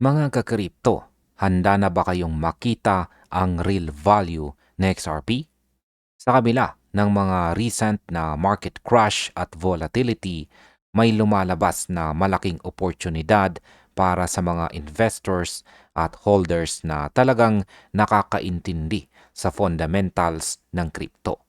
Mga kakripto, handa na ba kayong makita ang real value ng XRP? Sa kabila ng mga recent na market crash at volatility, may lumalabas na malaking oportunidad para sa mga investors at holders na talagang nakakaintindi sa fundamentals ng crypto.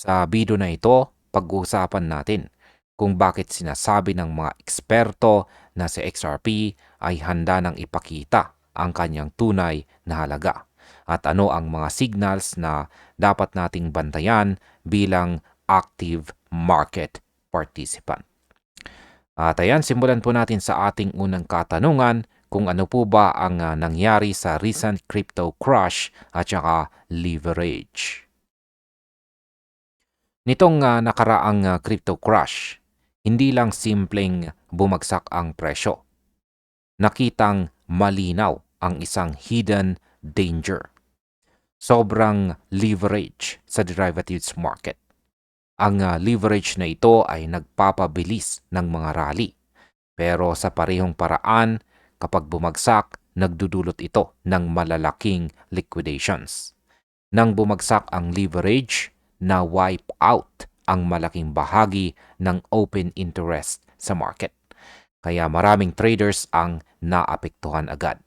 Sa video na ito, pag-uusapan natin kung bakit sinasabi ng mga eksperto na si XRP ay handa nang ipakita ang kanyang tunay na halaga at ano ang mga signals na dapat nating bantayan bilang active market participant. At ayan, simulan po natin sa ating unang katanungan kung ano po ba ang nangyari sa recent crypto crash at saka leverage. Nitong nakaraang crypto crash, hindi lang simpleng bumagsak ang presyo. Nakitang malinaw ang isang hidden danger. Sobrang leverage sa derivatives market. Ang leverage na ito ay nagpapabilis ng mga rally. Pero sa parehong paraan, kapag bumagsak, nagdudulot ito ng malalaking liquidations. Nang bumagsak ang leverage, na wipe out ang malaking bahagi ng open interest sa market. Kaya maraming traders ang naapektuhan agad.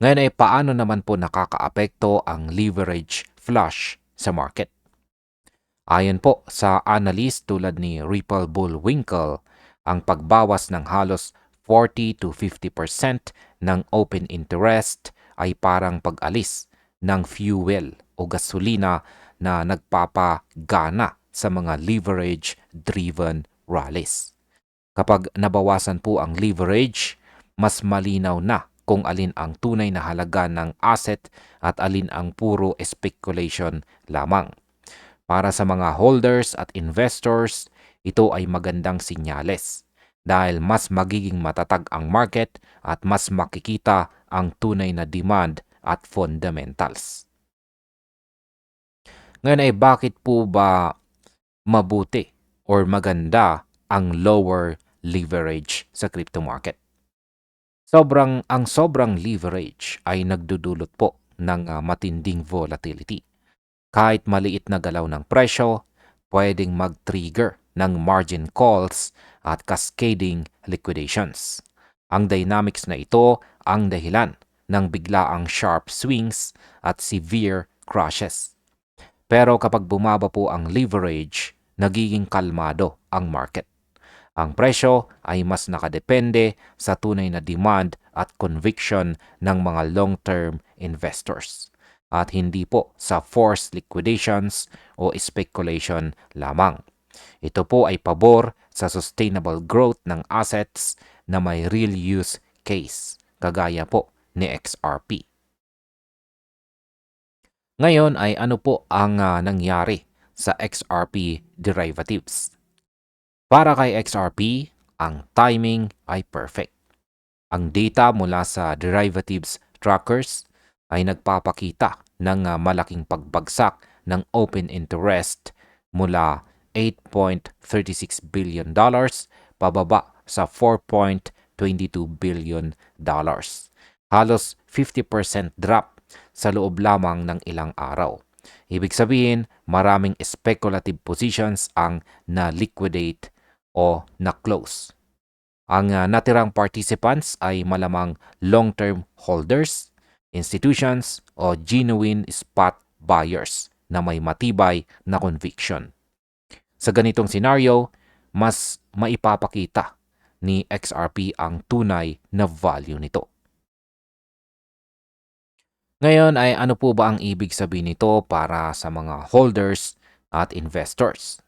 Ngayon ay paano naman po nakakaapekto ang leverage flush sa market? Ayon po sa analyst tulad ni Ripple Bullwinkle, ang pagbawas ng halos 40 to 50% ng open interest ay parang pag-alis ng fuel o gasolina na nagpapagana sa mga leverage-driven rallies. Kapag nabawasan po ang leverage, mas malinaw na kung alin ang tunay na halaga ng asset at alin ang puro speculation lamang. Para sa mga holders at investors, ito ay magandang sinyales dahil mas magiging matatag ang market at mas makikita ang tunay na demand at fundamentals. Ngayon ay bakit po ba mabuti or maganda ang lower leverage sa crypto market? Ang sobrang leverage ay nagdudulot po ng matinding volatility. Kahit maliit na galaw ng presyo, pwedeng mag-trigger ng margin calls at cascading liquidations. Ang dynamics na ito ang dahilan ng biglaang sharp swings at severe crashes. Pero kapag bumaba po ang leverage, nagiging kalmado ang market. Ang presyo ay mas nakadepende sa tunay na demand at conviction ng mga long-term investors at hindi po sa forced liquidations o speculation lamang. Ito po ay pabor sa sustainable growth ng assets na may real use case, kagaya po ni XRP. Ngayon ay ano po ang nangyari sa XRP derivatives? Para kay XRP, ang timing ay perfect. Ang data mula sa derivatives trackers ay nagpapakita ng malaking pagbagsak ng open interest mula $8.36 billion pababa sa $4.22 billion. Halos 50% drop sa loob lamang ng ilang araw. Ibig sabihin, maraming speculative positions ang na-liquidate o na-close. Ang natirang participants ay malamang long-term holders, institutions o genuine spot buyers na may matibay na conviction. Sa ganitong scenario, mas maipapakita ni XRP ang tunay na value nito. Ngayon ay ano po ba ang ibig sabihin nito para sa mga holders at investors?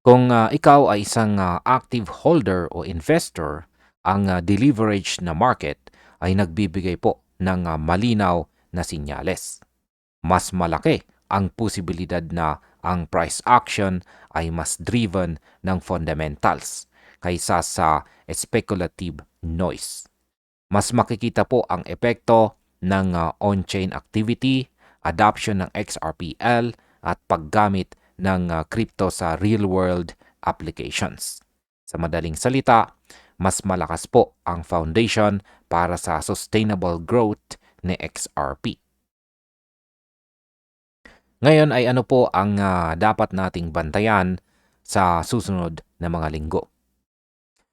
Kung ikaw ay isang active holder o investor, ang deleverage na market ay nagbibigay po ng malinaw na sinyales. Mas malaki ang posibilidad na ang price action ay mas driven ng fundamentals kaysa sa speculative noise. Mas makikita po ang epekto ng on-chain activity, adoption ng XRPL at paggamit ng crypto sa real-world applications. Sa madaling salita, mas malakas po ang foundation para sa sustainable growth ni XRP. Ngayon ay ano po ang dapat nating bantayan sa susunod na mga linggo?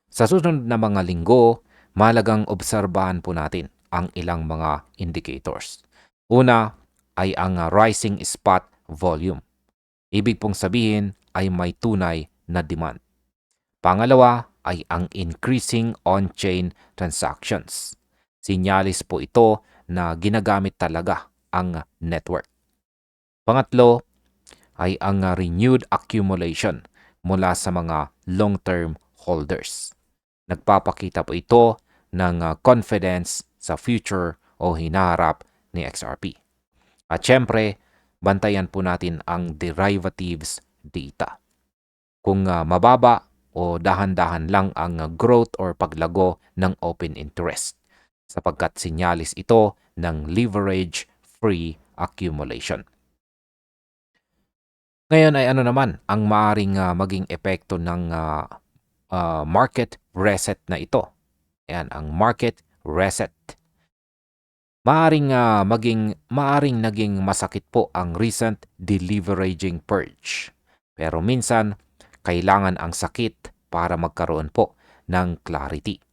Sa susunod na mga linggo, mahalagang obserbahan po natin ang ilang mga indicators. Una ay ang rising spot volume. Ibig pong sabihin ay may tunay na demand. Pangalawa ay ang increasing on-chain transactions. Sinyalis po ito na ginagamit talaga ang network. Pangatlo ay ang renewed accumulation mula sa mga long-term holders. Nagpapakita po ito ng confidence sa future o hinaharap ni XRP. At syempre, bantayan po natin ang derivatives data. Kung mababa o dahan-dahan lang ang growth or paglago ng open interest, sapagkat sinyalis ito ng leverage-free accumulation. Ngayon ay ano naman ang maaaring maging epekto ng market reset na ito? Ayan, ang market reset. Maaring naging masakit po ang recent deleveraging purge. Pero minsan, kailangan ang sakit para magkaroon po ng clarity.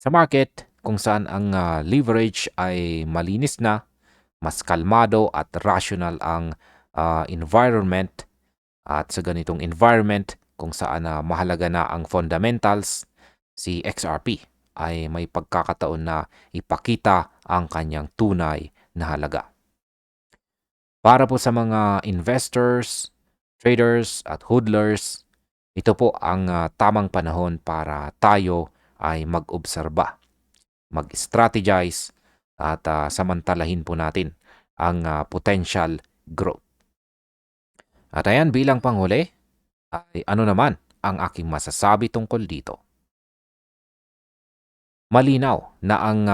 Sa market, kung saan ang leverage ay malinis na, mas kalmado at rational ang environment, at sa ganitong environment kung saan mahalaga na ang fundamentals, si XRP ay may pagkakataon na ipakita ang kanyang tunay na halaga. Para po sa mga investors, traders at hodlers, ito po ang tamang panahon para tayo ay mag-obserba, mag-strategize at samantalahin po natin ang potential growth. At ayan, bilang panghuli, ay ano naman ang aking masasabi tungkol dito? Malinaw na ang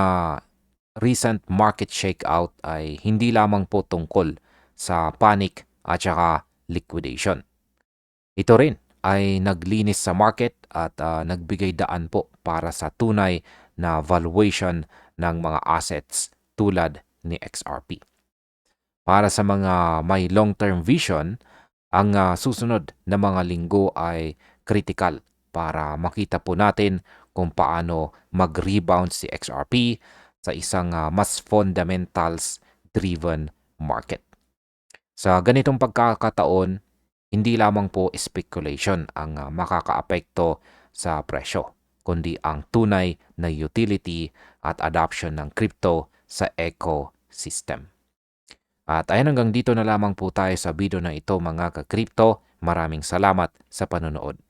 recent market shakeout ay hindi lamang po tungkol sa panic at saka liquidation. Ito rin ay naglinis sa market at nagbigay daan po para sa tunay na valuation ng mga assets tulad ni XRP. Para sa mga may long-term vision, ang susunod na mga linggo ay critical para makita po natin kung paano mag-rebound si XRP sa isang mas fundamentals-driven market. Sa ganitong pagkakataon, hindi lamang po speculation ang makakaapekto sa presyo, kundi ang tunay na utility at adoption ng crypto sa ecosystem. At ayun, hanggang dito na lamang po tayo sa video na ito mga ka-crypto. Maraming salamat sa panonood.